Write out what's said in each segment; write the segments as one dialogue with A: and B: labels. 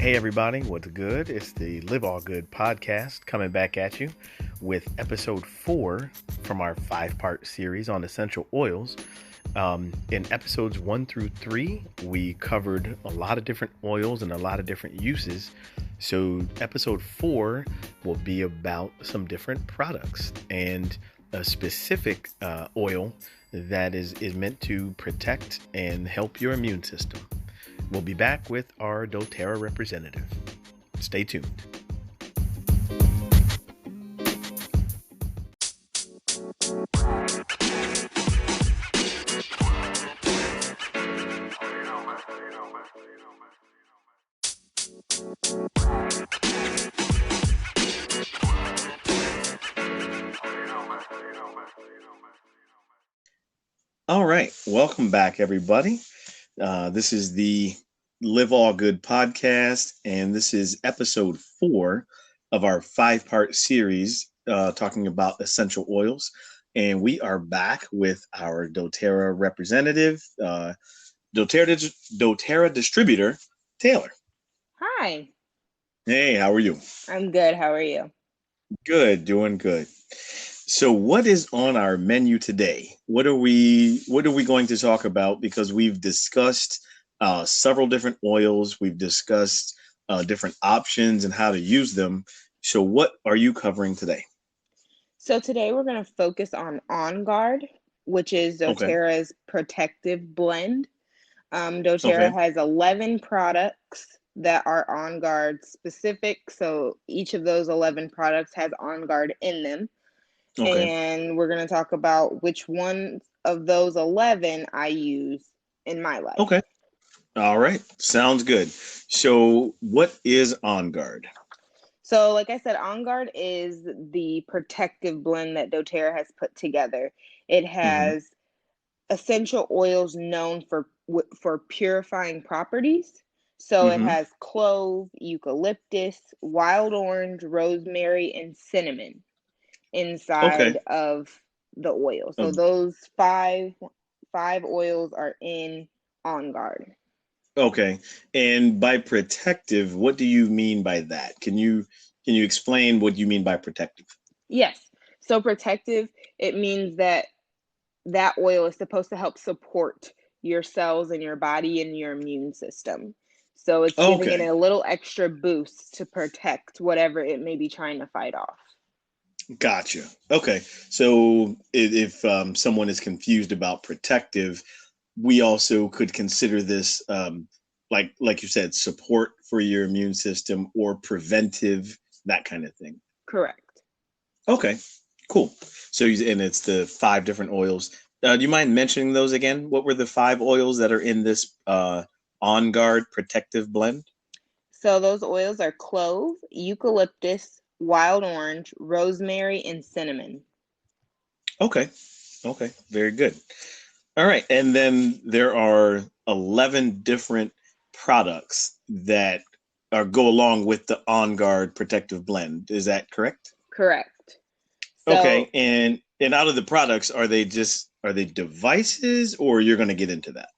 A: Hey everybody, what's good? It's the Live All Good podcast coming back at you with episode 4 from our 5-part series on essential oils. In episodes 1 through 3, we covered a lot of different oils and a lot of different uses. So episode 4 will be about some different products and a specific oil that is meant to protect and help your immune system. We'll be back with our DoTerra representative. Stay tuned. All right, welcome back, everybody. This is the Live All Good podcast, and this is episode 4 of our 5-part series talking about essential oils. And we are back with our DoTerra representative, DoTerra distributor, Taylor.
B: Hi.
A: Hey, how are you?
B: I'm good. How are you?
A: Good, doing good. So what is on our menu today? What are we going to talk about? Because we've discussed several different oils. We've discussed different options and how to use them. So what are you covering today?
B: So today we're going to focus on Guard, which is doTERRA's protective blend. doTERRA has 11 products that are On Guard specific. So each of those 11 products has On Guard in them. And we're going to talk about which one of those 11 I use in my life.
A: Okay. All right. Sounds good. So what is On Guard?
B: So like I said, On Guard is the protective blend that doTERRA has put together. It has essential oils known for purifying properties. So it has clove, eucalyptus, wild orange, rosemary, and cinnamon inside of the oil. So those five oils are in On Guard.
A: Okay. And by protective, what do you mean by that? Can you explain what you mean by protective?
B: Yes. So protective, it means that oil is supposed to help support your cells in your body and your immune system. So it's giving it a little extra boost to protect whatever it may be trying to fight off.
A: Gotcha. Okay. So if someone is confused about protective, we also could consider this, like you said, support for your immune system or preventive, that kind of thing.
B: Correct.
A: Okay, cool. So, and it's the 5 different oils. Do you mind mentioning those again? What were the 5 oils that are in this On Guard protective blend?
B: So those oils are clove, eucalyptus, wild orange, rosemary, and cinnamon.
A: Okay. Very good. All right. And then there are 11 different products that go along with the On Guard protective blend. Is that correct?
B: Correct. So,
A: okay. And out of the products, are they devices, or you're going to get into that?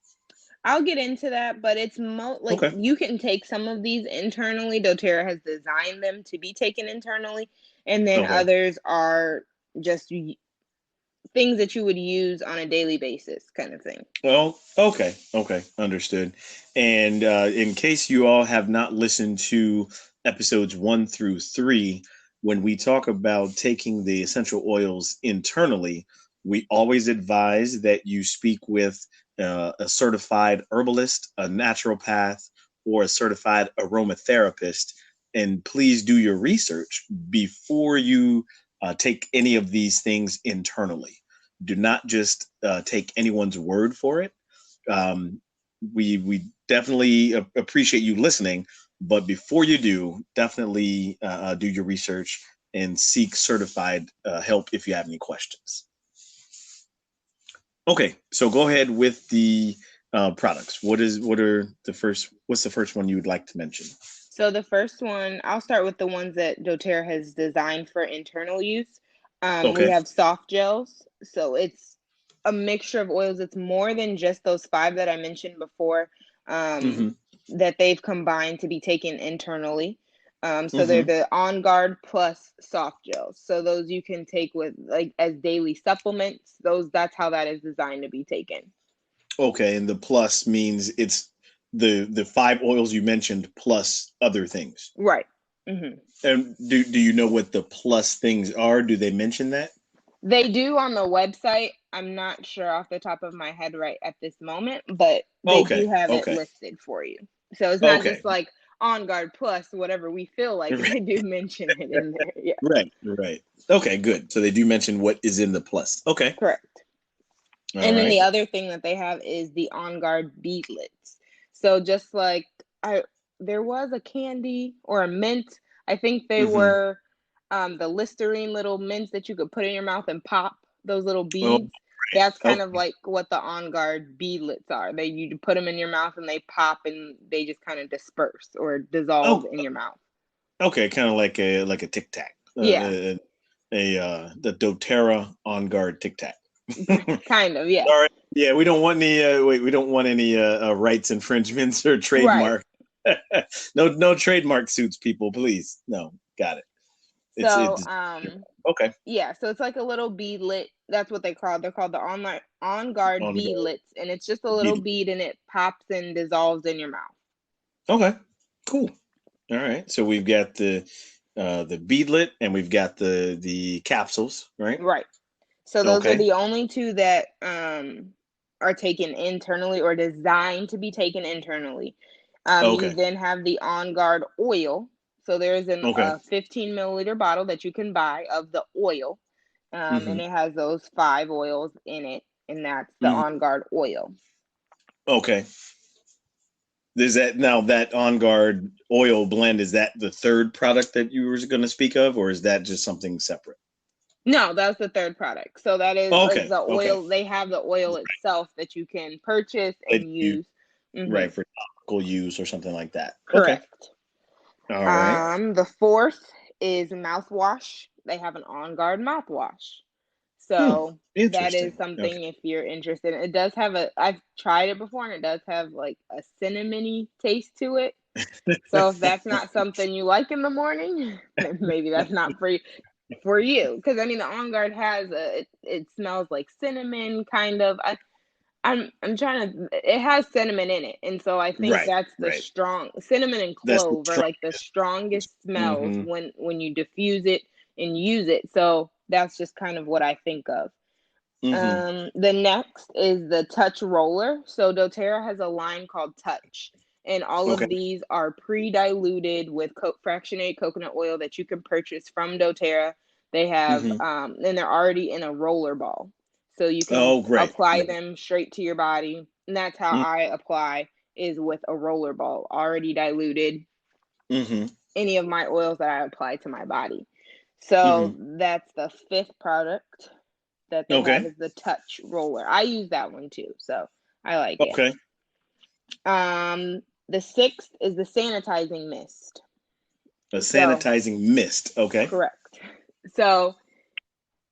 B: I'll get into that, but it's you can take some of these internally. doTERRA has designed them to be taken internally, and then others are just things that you would use on a daily basis, kind of thing.
A: Well, okay, understood. And in case you all have not listened to episodes 1 through 3, when we talk about taking the essential oils internally, we always advise that you speak with a certified herbalist, a naturopath, or a certified aromatherapist. And please do your research before you take any of these things internally. Do not just take anyone's word for it. We definitely appreciate you listening, but before you do, definitely do your research and seek certified help if you have any questions. Okay, so go ahead with the products. What's the first one you would like to mention?
B: So the first one, I'll start with the ones that doTERRA has designed for internal use. We have soft gels. So it's a mixture of oils. It's more than just those 5 that I mentioned before. that they've combined to be taken internally. So they're
A: Mm-hmm.
B: the On Guard Plus soft gels. So those you can take with like as daily supplements. That's how that is designed to be taken.
A: Okay, and the plus means it's the five oils you mentioned plus other things.
B: Right. Hmm.
A: And do you know what the plus things are? Do they mention that?
B: They do on the website. I'm not sure off the top of my head right at this moment, but they do
A: Okay,
B: have it
A: okay,
B: listed for you. So it's not
A: okay.
B: just like On Guard Plus, whatever we feel like. They do mention it in there. Yeah,
A: Right, right. Okay, good. So they do mention what is in the plus. Okay.
B: correct.
A: All
B: And then
A: right.
B: the other thing that they have is the On Guard beadlets. So just like I there was a candy or a mint, I think they
A: Mm-hmm.
B: were the Listerine little mints that you could put in your mouth and pop those little
A: Oh,
B: beads. That's kind of
A: okay.
B: like what the On Guard beadlets are. You put them in your mouth and they pop and they just kind of disperse or dissolve
A: Oh,
B: in your mouth.
A: okay. Kind of like a Tic Tac,
B: Yeah,
A: the DoTerra On Guard Tic Tac.
B: kind of. Yeah,
A: Sorry. Yeah, we don't want any. We don't want any rights infringements or
B: right.
A: trademark. No trademark suits, people. Please, no. Got it.
B: So
A: It's okay.
B: yeah, so it's like a little beadlet. That's what they call. They're called the On Guard
A: On Guard
B: beadlets, and it's just a little
A: beat.
B: bead, and it pops and dissolves in your mouth.
A: Okay. Cool. All right. So we've got the beadlet and we've got the capsules, right?
B: Right. So those are
A: Okay.
B: the only two that are taken internally or designed to be taken internally. You
A: Okay.
B: then have the On Guard oil. So there's
A: Okay.
B: a 15 milliliter bottle that you can buy of the oil,
A: Hmm.
B: and it has those 5 oils in it, and that's the
A: Hmm.
B: On Guard oil.
A: Okay. Is that now that On Guard oil blend? Is that the third product that you were going to speak of, or is that just something separate?
B: No, that's the third product. So that is like
A: Okay.
B: the
A: Okay.
B: oil. They have the oil itself that you can purchase
A: That
B: and
A: you
B: use. Hmm.
A: right for topical use or something like that. Okay.
B: Correct.
A: All right.
B: The fourth is mouthwash. They have an On Guard mouthwash.
A: Hmm.
B: So that is
A: Interesting. Okay.
B: something if you're interested. It does have I've tried it before and it does have like a cinnamony taste to it. So if that's not something you like in the morning, then maybe that's not for you. Because I mean the On Guard has it smells like cinnamon kind of. I'm trying to it has cinnamon in it. And so I think
A: Right.
B: that's the
A: Right.
B: strong cinnamon and
A: That's the
B: clove are like the
A: strongest.
B: strongest smells
A: Mm-hmm.
B: when you diffuse it and use it. So that's just kind of what I think of.
A: Mm-hmm.
B: The next is the Touch Roller. So doTERRA has a line called Touch, and all
A: Okay.
B: of these are pre-diluted with fractionated coconut oil that you can purchase from doTERRA. They have,
A: Mm-hmm.
B: and they're already in a roller ball, so you can
A: Oh, great.
B: apply
A: Great.
B: them straight to your body. And that's how I apply is with a roller ball, already diluted.
A: Mm-hmm.
B: Any of my oils that I apply to my body.
A: Mm-hmm.
B: So that's the fifth product that they have
A: Okay.
B: is the Touch Roller. I use that one too, so I like it.
A: Okay.
B: The sixth is the sanitizing mist.
A: A
B: So
A: sanitizing mist. Okay.
B: correct. So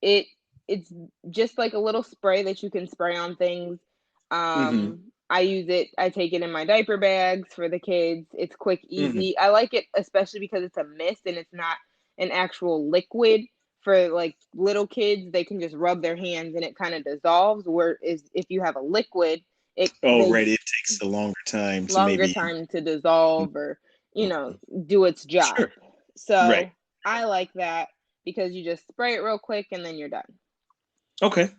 B: it it's just like a little spray that you can spray on things.
A: Mm-hmm.
B: I use it. I take it in my diaper bags for the kids. It's quick,
A: Mm-hmm.
B: easy. I like it especially because it's a mist and it's not an actual liquid. For like little kids, they can just rub their hands and it kind of dissolves. Whereas if you have a liquid, it
A: Oh,
B: they
A: right. It takes a longer time to
B: longer
A: maybe.
B: time to dissolve or do its job.
A: Sure. Right.
B: So I like that because you just spray it real quick and then you're done.
A: Okay.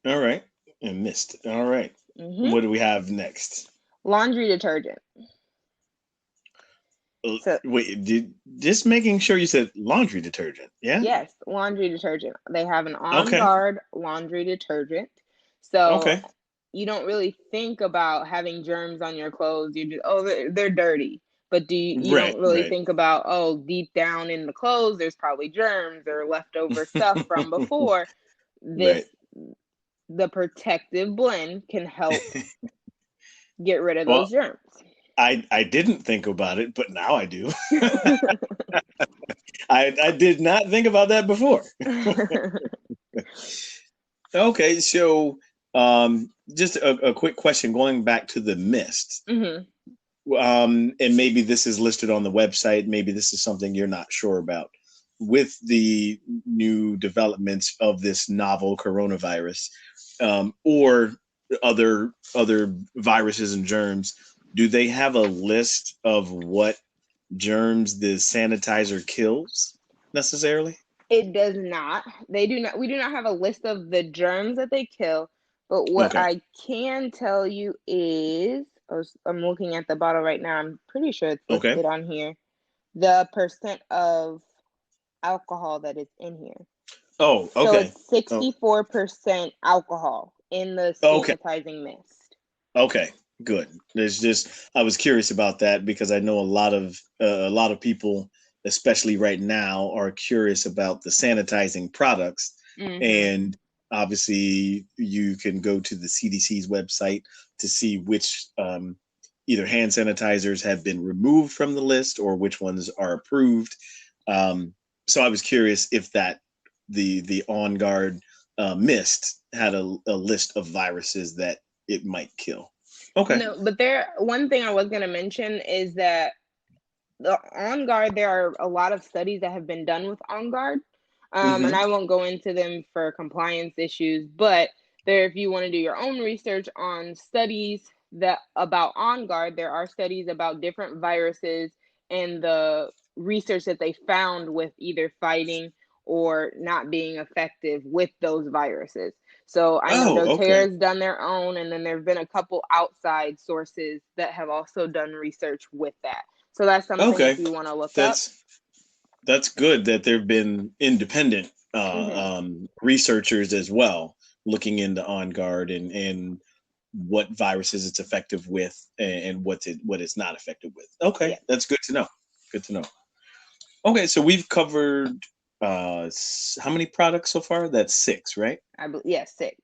A: All right. And mist. All right.
B: Hmm.
A: What do we have next?
B: Laundry detergent. So
A: Wait, just making sure you said laundry detergent. Yeah.
B: yes, laundry detergent. They have an On
A: Okay.
B: Guard laundry detergent. So
A: Okay.
B: you don't really think about having germs on your clothes. You just they're dirty. But you
A: Right.
B: don't really
A: Right.
B: think about deep down in the clothes there's probably germs or leftover stuff from before. This
A: Right.
B: the protective blend can help get rid of
A: Well,
B: those germs.
A: I didn't think about it, but now I do. I did not think about that before. Okay, so just a quick question going back to the mist.
B: Hmm.
A: and maybe this is listed on the website, maybe this is something you're not sure about. With the new developments of this novel coronavirus, or other viruses and germs, do they have a list of what germs the sanitizer kills necessarily?
B: It does not. They do not. We do not have a list of the germs that they kill. But what
A: Okay.
B: I can tell you is, I'm looking at the bottle right now. I'm pretty sure it's
A: Okay.
B: listed on here. The percent of alcohol that is in here.
A: Oh,
B: So
A: okay.
B: it's
A: Oh,
B: 64% alcohol in the
A: okay.
B: sanitizing mist.
A: Okay. Good. There's just I was curious about that because I know a lot of people, especially right now, are curious about the sanitizing products,
B: Mm-hmm.
A: and obviously you can go to the CDC's website to see which either hand sanitizers have been removed from the list or which ones are approved. Um, so I was curious if that the On Guard mist had a list of viruses that it might kill. Okay.
B: No, but one thing I was going to mention is that the On Guard, there are a lot of studies that have been done with On Guard. And
A: Hmm.
B: I won't go into them for compliance issues, but there, if you want to do your own research on studies that about On Guard, there are studies about different viruses and the research that they found with either fighting or not being effective with those viruses. So I know
A: Oh, okay.
B: doTERRA's done their own, and then there have been a couple outside sources that have also done research with that. So that's something if
A: Okay.
B: you want to look up.
A: That's that's good that there've been independent
B: Mm-hmm.
A: researchers as well looking into On Guard and what viruses it's effective with and what it's not effective with. Okay,
B: Yeah,
A: that's good to know. Good to know. Okay, so we've covered how many products so far? That's six, right?
B: yeah, 6.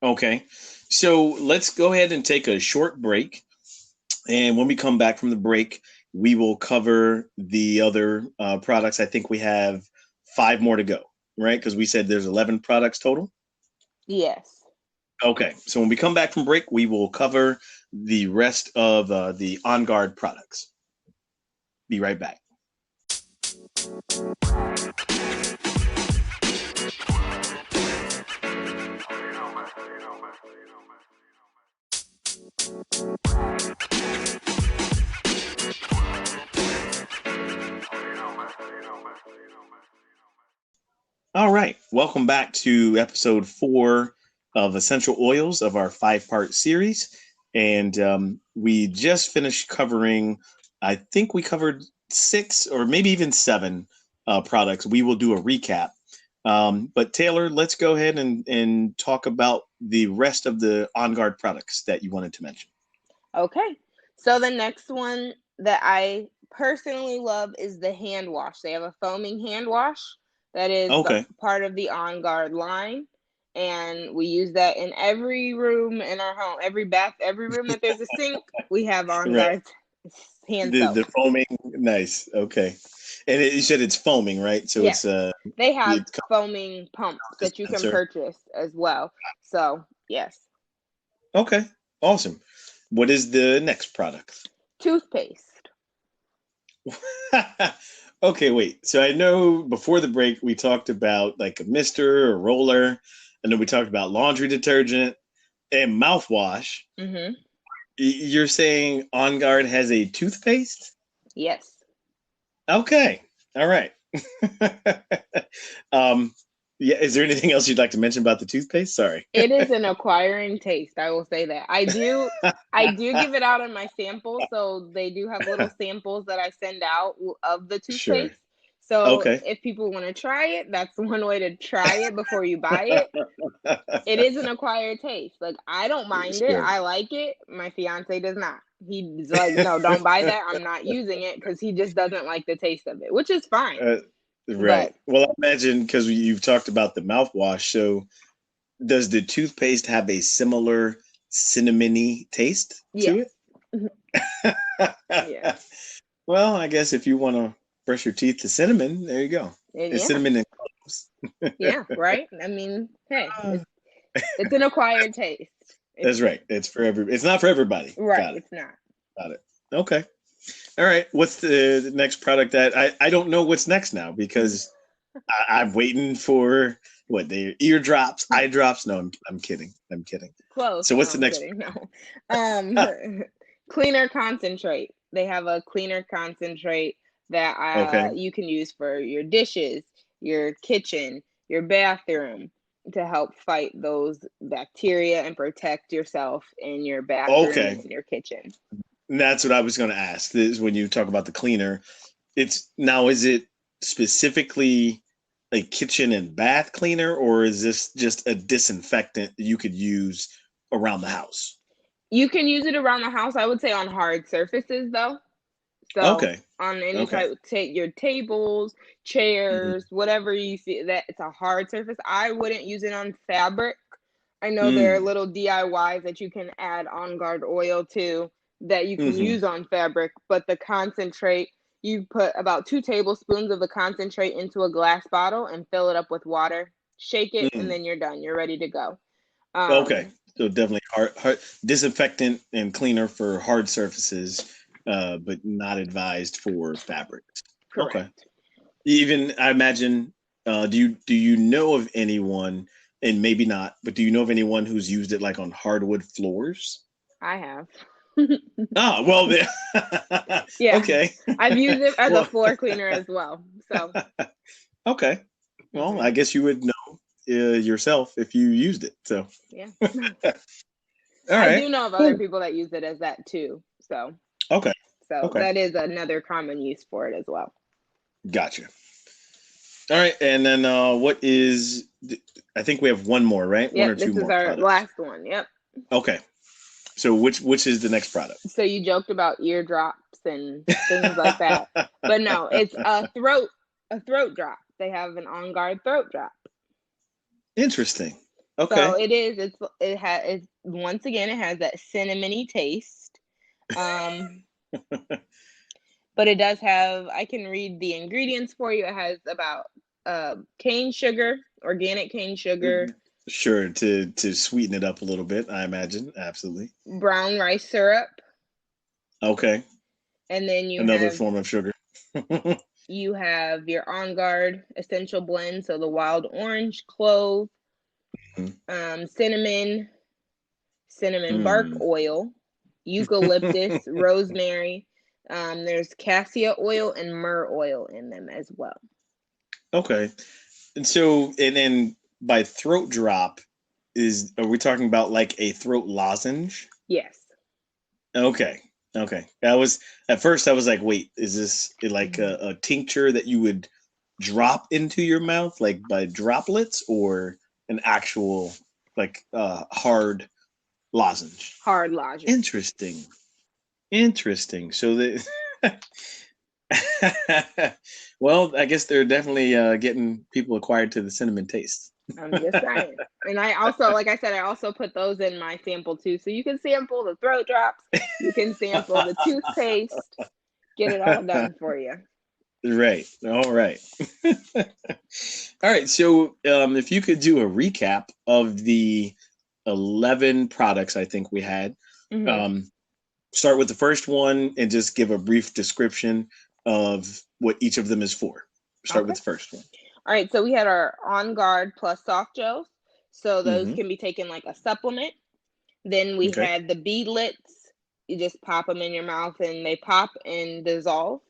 A: Okay, so let's go ahead and take a short break. And when we come back from the break, we will cover the other products. I think we have five more to go, right? Because we said there's 11 products total.
B: Yes.
A: Okay, so when we come back from break, we will cover the rest of the On Guard products. Be right back. All right, welcome back to episode 4 of Essential Oils of our 5-part series. And we just finished covering, I think we covered 6 or maybe even 7 products. We will do a recap. But Taylor, let's go ahead and talk about the rest of the On Guard products that you wanted to mention.
B: Okay. So the next one that I personally love is the hand wash. They have a foaming hand wash that is
A: Okay.
B: part of the On Guard line. And we use that in every room in our home, every bath, every room that there's a sink, we have On
A: Right.
B: Guard hand
A: The
B: soap.
A: foaming, nice. Okay. And you said it's foaming, right? So
B: Yes.
A: it's
B: They have
A: it comes
B: foaming pumps
A: out
B: that you can
A: dispenser.
B: purchase as well. So, yes.
A: Okay. Awesome. What is the next product?
B: Toothpaste.
A: Okay, wait. So I know before the break we talked about like a mister or roller. I know we talked about laundry detergent and mouthwash.
B: Mm-hmm.
A: You're saying On Guard has a toothpaste?
B: Yes.
A: Okay. All right. um, yeah, is there anything else you'd like to mention about the toothpaste? Sorry.
B: It is an acquiring taste, I will say that. I do give it out in my samples, so they do have little samples that I send out of the
A: Sure.
B: toothpaste. So
A: Okay.
B: if people want to try it, that's one way to try it before you buy it. It is an acquired taste. Like, I don't mind it.
A: Sure.
B: I like it. My fiance does not. He's like, no, don't buy that. I'm not using it because he just doesn't like the taste of it, which is fine.
A: Uh, right.
B: But
A: Well, I imagine because you've talked about the mouthwash, so does the toothpaste have a similar cinnamony taste to
B: yes.
A: it?
B: Yes.
A: Well, I guess if you want to brush your teeth to cinnamon, there you go.
B: And
A: It's
B: yeah.
A: cinnamon and cloves.
B: Yeah, right? I mean, hey, it's an acquired taste. It's
A: That's right. It's for every. It's not for everybody.
B: right,
A: Got it.
B: it's not.
A: Got it. Okay. All right. What's the next product that I don't know what's next now because I'm waiting for what the eardrops, eye drops. No, I'm kidding. I'm kidding.
B: Close.
A: So
B: No,
A: what's the
B: I'm
A: next?
B: kidding. No. Cleaner concentrate. They have a cleaner concentrate that
A: Okay.
B: you can use for your dishes, your kitchen, your bathroom to help fight those bacteria and protect yourself in your bathroom
A: Okay.
B: and your kitchen.
A: And that's what I was going to ask. This is when you talk about the cleaner. It's now, is it specifically a kitchen and bath cleaner, or is this just a disinfectant that you could use around the house?
B: You can use it around the house. I would say on hard surfaces though. So
A: Okay.
B: on any
A: Okay.
B: type, take your tables,
A: Hmm.
B: chairs, whatever you see that it's a hard surface. I wouldn't use it on fabric. I know there are
A: Mm.
B: little DIYs that you can add on guard oil to that you can
A: Hmm.
B: use on fabric, but the concentrate, you put about 2 tablespoons of the concentrate into a glass bottle and fill it up with water, shake it, and
A: Mm.
B: then you're done. You're ready to go.
A: Okay.
B: Um,
A: So definitely hard disinfectant and cleaner for hard surfaces, but not advised for fabrics. Okay.
B: Correct.
A: Even I imagine, do you know of anyone, and maybe not, but do you know of anyone who's used it like on hardwood floors?
B: I have.
A: Ah, well,
B: Yeah.
A: okay.
B: I've used it as a
A: Well,
B: floor cleaner as well. So,
A: okay. Well, I
B: hmm
A: guess you would know yourself if you used it. So,
B: yeah.
A: all
B: I
A: right,
B: do know of other
A: cool.
B: people that use it as that too. So,
A: Okay,
B: so
A: okay,
B: that is another common use for it as well.
A: gotcha. All right, and then what is? I think we have one more, right? One
B: Yep,
A: or two
B: this is
A: more
B: our
A: products.
B: last one. Yep.
A: Okay, so which is the next product?
B: So you joked about eardrops and things like that. But no, it's a throat drop. They have an on guard throat drop.
A: Interesting.
B: So
A: Okay.
B: it's once again it has that cinnamony taste. Um but it does have, I can read the ingredients for you. It has about cane sugar, organic cane sugar,
A: Sure, to sweeten it up a little bit, I imagine. Absolutely.
B: brown rice syrup,
A: Okay.
B: and then you
A: Another
B: have
A: form of sugar.
B: you have your On Guard essential blend, so the wild orange, clove, cinnamon, cinnamon bark
A: Mm.
B: oil, eucalyptus, rosemary. There's cassia oil and myrrh oil in them as well.
A: Okay. And so, and then by throat drop, are we talking about like a throat lozenge?
B: Yes.
A: Okay. Okay. I was at first I was like, wait, is this like a tincture that you would drop into your mouth like by droplets or an actual like hard lozenge?
B: Hard lozenge.
A: Interesting. Interesting. So the well, I guess they're definitely getting people acquired to the cinnamon taste.
B: I'm just saying. And I also, like I said, I also put those in my sample too. So you can sample the throat drops, you can sample the toothpaste, get it all done for you.
A: Right. All right. All right. So, if you could do a recap of the 11 products I think we had,
B: Hmm.
A: um, start with the first one and just give a brief description of what each of them is for. Start
B: Okay.
A: with the first one.
B: All right. So we had our On Guard plus soft gels. So those
A: Hmm.
B: can be taken like a supplement. Then we
A: Okay.
B: had the beadlets. You just pop them in your mouth and they pop and dissolve.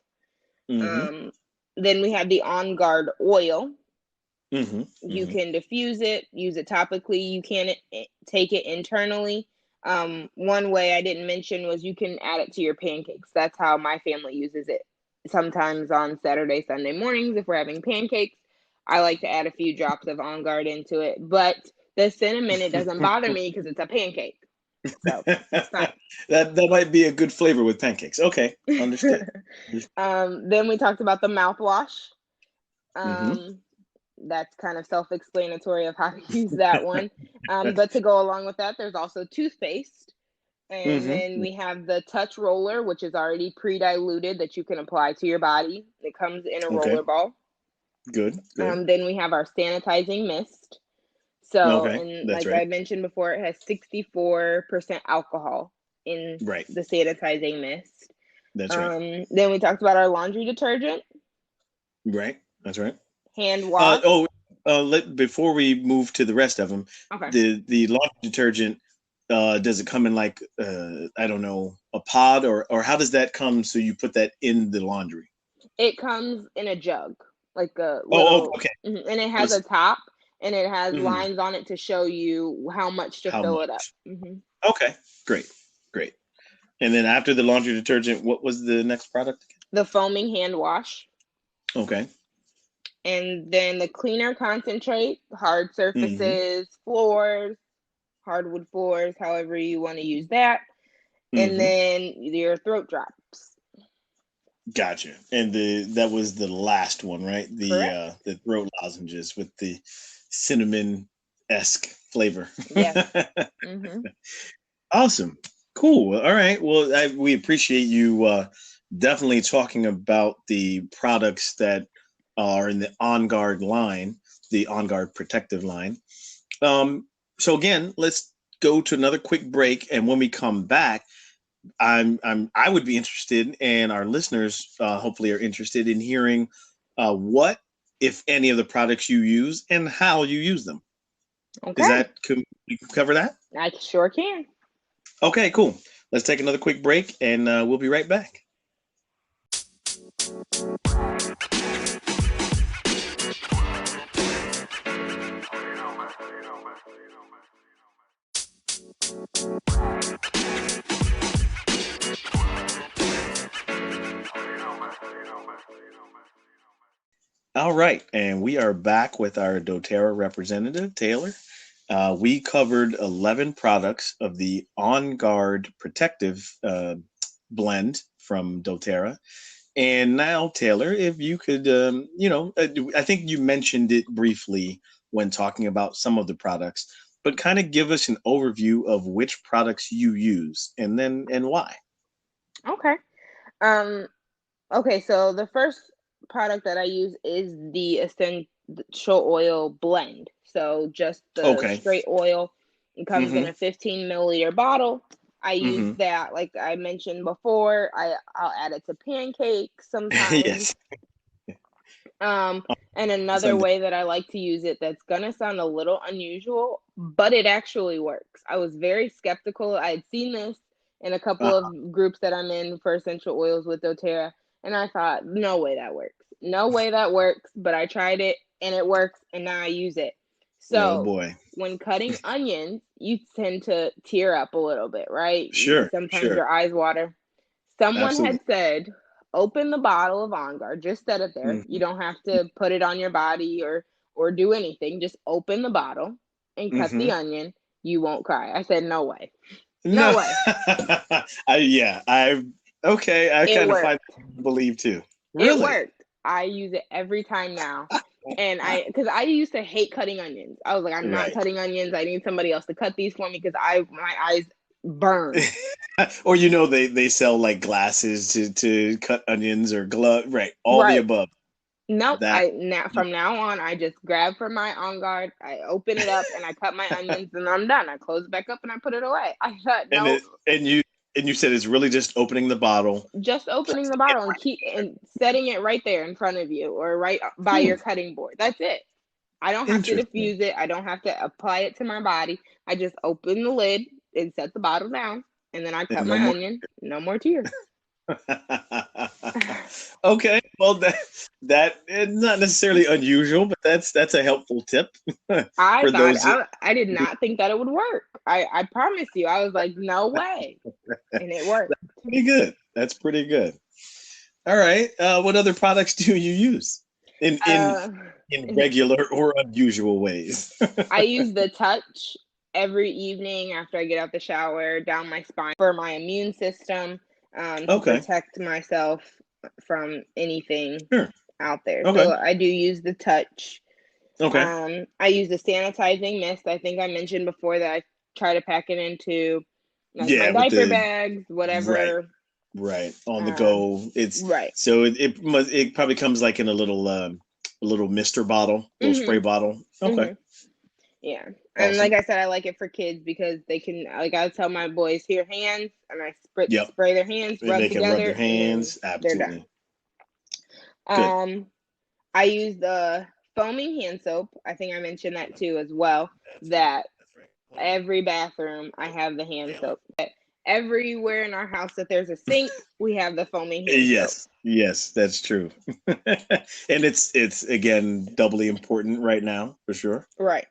A: Hmm.
B: Um, then we had the On Guard oil.
A: Hmm.
B: You
A: Hmm.
B: can diffuse it, use it topically. You can take it internally. One way I didn't mention was you can add it to your pancakes. That's how my family uses it. Sometimes on Saturday, Sunday mornings, if we're having pancakes, I like to add a few drops of On Guard into it. But the cinnamon, it doesn't bother me because it's a pancake. So it's fine.
A: That might be a good flavor with pancakes. Okay, understood.
B: Then we talked about the mouthwash.
A: Mm-hmm.
B: Um, that's kind of self-explanatory of how to use that one. But to go along with that, there's also toothpaste. And then
A: Mm-hmm.
B: we have the touch roller, which is already pre-diluted that you can apply to your body. It comes in a
A: Okay.
B: roller ball.
A: Good. Good.
B: Then we have our sanitizing mist. So,
A: Okay.
B: and
A: That's
B: like I
A: right.
B: mentioned before, it has 64% alcohol in
A: Right.
B: the sanitizing mist.
A: That's right.
B: Then we talked about our laundry detergent,
A: Right. That's right.
B: hand wash.
A: Oh, before we move to the rest of them,
B: Okay.
A: the laundry detergent, does it come in like, I don't know, a pod, or how does that come? So you put that in the laundry?
B: It comes in a jug, like a
A: Oh,
B: little,
A: okay.
B: and it
A: So
B: has a top, and it has
A: mhm,
B: lines on it to show you how much to
A: how
B: fill it up.
A: much? Okay, great, great. And then after the laundry detergent, what was the next product
B: The foaming hand wash,
A: again? Okay.
B: and then the cleaner concentrate, hard
A: Hmm.
B: surfaces, floors, hardwood floors, however you want to use that, and
A: Hmm.
B: then your throat drops.
A: Gotcha. And that was the last one, right?
B: Correct.
A: The throat lozenges with the cinnamon esque flavor.
B: Yes. Mm-hmm.
A: Awesome. Cool. All right. Well, we appreciate you definitely talking about the products that are in the On Guard line, the On Guard protective line. Um, so again, let's go to another quick break, and when we come back, I would be interested, and our listeners hopefully are interested in hearing what, if any, of the products you use and how you use them. Is
B: Okay.
A: that can we cover that?
B: I sure can.
A: Okay, cool. Let's take another quick break, and we'll be right back. All right, and we are back with our DoTerra representative, Taylor. We covered 11 products of the On Guard Protective blend from DoTerra. And now, Taylor, if you could, I think you mentioned it briefly when talking about some of the products, but kind of give us an overview of which products you use and why.
B: Okay. Um, okay, so the first product that I use is the essential oil blend. So just the
A: Okay.
B: straight oil. It comes in
A: Mm-hmm.
B: a 15 milliliter bottle. I use
A: Mm-hmm.
B: that, like I mentioned before. I'll add it to pancakes sometimes.
A: Yes.
B: Um, and another
A: Sunday.
B: way that I like to use it that's gonna sound a little unusual, but it actually works. I was very skeptical. I had seen this in a couple
A: Uh,
B: of groups that I'm in for essential oils with doTERRA, and I thought, no way that works. No way that works, but I tried it and it works, and now I use it.
A: oh
B: So
A: boy.
B: when cutting onions, you tend to tear up a little bit, right?
A: Sure.
B: Sometimes
A: Sure.
B: your eyes water. Someone
A: Absolutely.
B: had said, open the bottle of On Guard, just set it there. You
A: Mm-hmm.
B: don't have to put it on your body or do anything. Just open the bottle and cut the
A: Mm-hmm.
B: onion. You won't cry. I said, no way. No
A: No.
B: way.
A: I okay. I
B: It
A: kind of find
B: worked.
A: it believe too.
B: It
A: Really?
B: worked. I use it every time now. And because I used to hate cutting onions. I was like, I'm not
A: Right.
B: cutting onions. I need somebody else to cut these for me because my eyes burn.
A: Or they sell like glasses to cut onions or glove, right? All the
B: Right.
A: above.
B: Nope.
A: That
B: I now from now on I just grab from my On Guard, I open it up and I cut my onions and I'm done. I close it back up and I put it away. I thought
A: and
B: no,
A: it and you said it's really just opening the bottle,
B: just opening the
A: placing it
B: bottle and keep and setting it right there in front of you or right by
A: right.
B: your cutting board. That's it. I don't have to
A: Interesting.
B: diffuse it. I don't have to apply it to my body. I just open the lid and set the bottle down and then I cut
A: And no
B: my
A: more.
B: onion. No more tears.
A: Okay, well that is not necessarily unusual, but that's a helpful tip
B: I
A: for
B: thought
A: those.
B: I did not think that it would work. I promise you. I was like, no way. And it worked.
A: Pretty good. That's pretty good. All right. What other products do you use in in
B: Uh,
A: in regular or unusual ways?
B: I use the touch every evening after I get out the shower down my spine for my immune system, to
A: Okay.
B: protect myself from anything
A: Sure.
B: out there.
A: Okay.
B: So I do use the touch.
A: Okay.
B: I use the sanitizing mist. I think I mentioned before that I try to pack it into like my
A: Yeah, with
B: diaper
A: the
B: bags,
A: right,
B: whatever.
A: right on the
B: Um,
A: go. It's
B: right.
A: so it probably comes like in a little mister bottle, little spray
B: Mhm.
A: bottle. Okay.
B: Mhm. Yeah. And like
A: Awesome.
B: I said, I like it for kids because they can, like I tell my boys, here, hands, and I
A: Yep.
B: spray their hands,
A: And
B: rub
A: they can rub their
B: together, and then
A: hands.
B: they're done.
A: Absolutely. Good.
B: Um, I use the foaming hand soap. I think I mentioned that too as well.
A: That's right.
B: That
A: That's right. Hold on.
B: every bathroom I have the hand
A: Yeah.
B: soap. Everywhere in our house that there's a sink, we have the foaming hand soap.
A: Yes. Yes, that's true. And it's again doubly important right now for sure.
B: Right.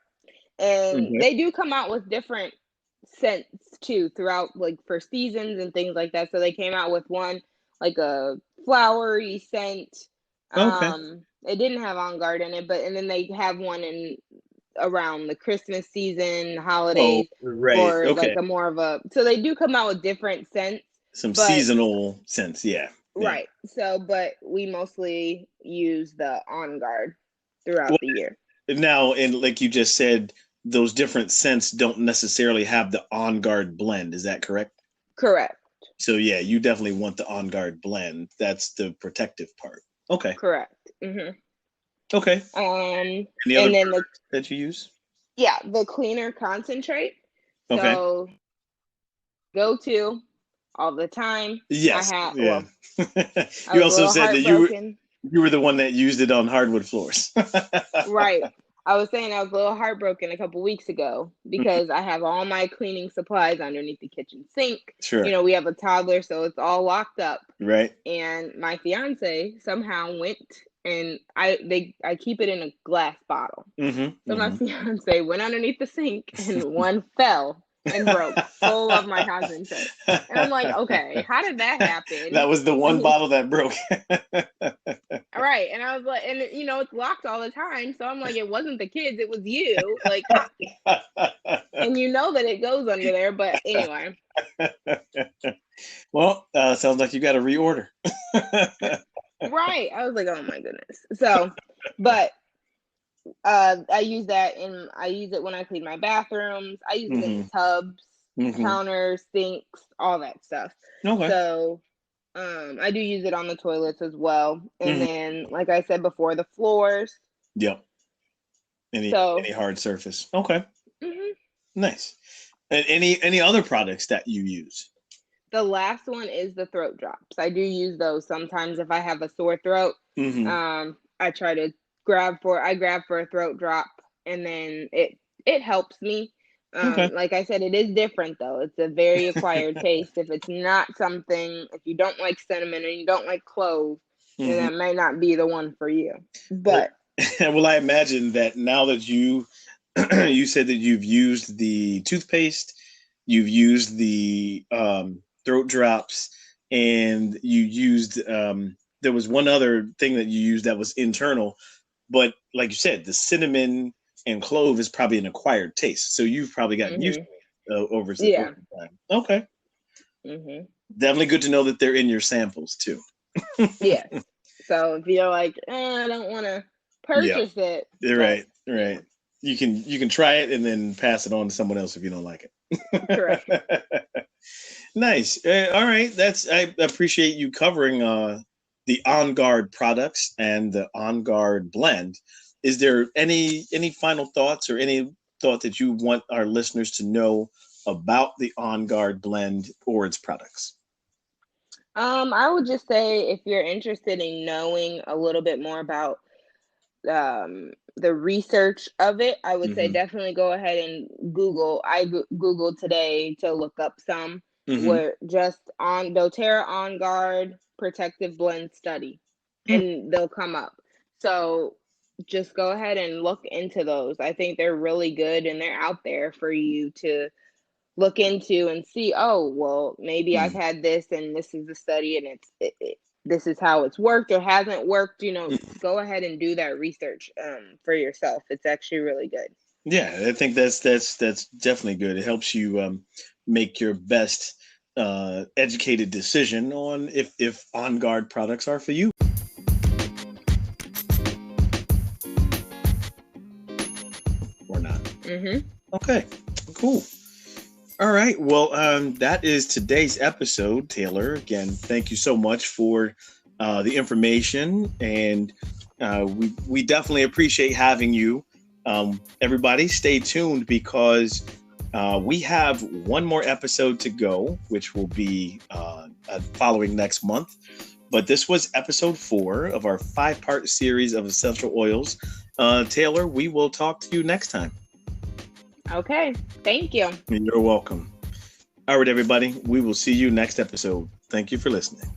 B: And
A: Okay.
B: they do come out with different scents too throughout, like for seasons and things like that. So they came out with one like a flowery scent.
A: Okay.
B: It didn't have On Guard in it, but and then they have one in around the Christmas season,
A: Oh,
B: holidays
A: right.
B: for like
A: Okay.
B: a more of a, so they do come out with different scents,
A: Some
B: but
A: seasonal sense. Yeah. Yeah.
B: right. So but we mostly use the On Guard throughout
A: Well,
B: the year.
A: now, and like you just said, those different scents don't necessarily have the on guard blend. Is that correct?
B: Correct.
A: So yeah, you definitely want the on guard blend. That's the protective part. Okay.
B: Correct.
A: Okay. Any other
B: And then the
A: products that you use?
B: yeah, the cleaner concentrate.
A: Okay.
B: So go to all the time. I
A: Yes.
B: had
A: Yeah.
B: well, I
A: You
B: was a
A: also
B: little
A: said that
B: heartbroken.
A: you were the one that used it on hardwood floors.
B: Right. I was saying I was a little heartbroken a couple weeks ago because I have all my cleaning supplies underneath the kitchen sink. You
A: Sure.
B: know, we have a toddler, so it's all locked up.
A: Right.
B: And my fiance somehow went and I keep it in a glass bottle.
A: Mm-hmm.
B: So my
A: Mm-hmm.
B: fiance went underneath the sink and one fell and broke full of my concentrate. And I'm like, okay, how did that
A: That
B: happen?
A: was the one bottle that broke.
B: All right. And I was like, and you know, it's locked all the time. So I'm like, it wasn't the kids, it was you. Like, and you know that it goes under there. But anyway.
A: Well, sounds like you got to reorder.
B: Right. I was like, oh my goodness. So, but I use that and I use it when I clean my bathrooms. I use it in the
A: Hmm.
B: tubs,
A: Hmm.
B: counters, sinks, all that stuff.
A: Okay.
B: So I do use it on the toilets as well. And
A: Hmm.
B: then, like I said before, the floors.
A: Yep.
B: So
A: Any hard surface. Okay.
B: mhm.
A: Nice. And any other products that you use?
B: The last one is the throat drops. I do use those sometimes if I have a sore throat.
A: Hmm.
B: I try to I grab for a throat drop and then it helps me.
A: Okay.
B: Like I said, it is different though. It's a very acquired taste. If it's not something, if you don't like cinnamon and you don't like clove, then
A: Hmm.
B: that may not be the one for you.
A: Well,
B: But
A: well, I imagine that now that you you said that you've used the toothpaste, you've used the throat drops, and you used there was one other thing that you used that was internal, but like you said, the cinnamon and clove is probably an acquired taste, so you've probably gotten used
B: mhm.
A: to it over
B: Yeah.
A: time. Okay,
B: Mhm.
A: definitely good to know that they're in your samples too.
B: Yes. So if you're like, I don't want to
A: Yeah,
B: purchase it, but
A: right,
B: you know,
A: right. You can try it and then pass it on to someone else if you don't like
B: correct.
A: it. Nice. All right. I appreciate you covering the On Guard products and the On Guard blend. Is there any final thoughts or any thought that you want our listeners to know about the On Guard blend or its products?
B: I would just say if you're interested in knowing a little bit more about the research of it, I would say
A: Hmm.
B: definitely go ahead and Google. Googled today to look up some
A: Hmm.
B: where just on doTERRA On Guard protective blend study, and they'll come up. So just go ahead and look into those. I think they're really good and they're out there for you to look into and see, oh, well, maybe I've
A: Hmm.
B: had this and this is the study and this is how it's worked or hasn't worked. You know, go ahead and do that research for yourself. It's actually really good.
A: Yeah, I think that's definitely good. It helps you make your best educated decision on if On Guard products are for you or not.
B: Mm-hmm.
A: Okay, cool. All right. Well, that is today's episode, Taylor. Again, thank you so much for the information, and we definitely appreciate having you Everybody, stay tuned because we have one more episode to go, which will be following next month. But this was episode 4 of our 5-part series of essential oils. Taylor, we will talk to you next time.
B: Okay. Thank you.
A: You're welcome. All right, everybody. We will see you next episode. Thank you for listening.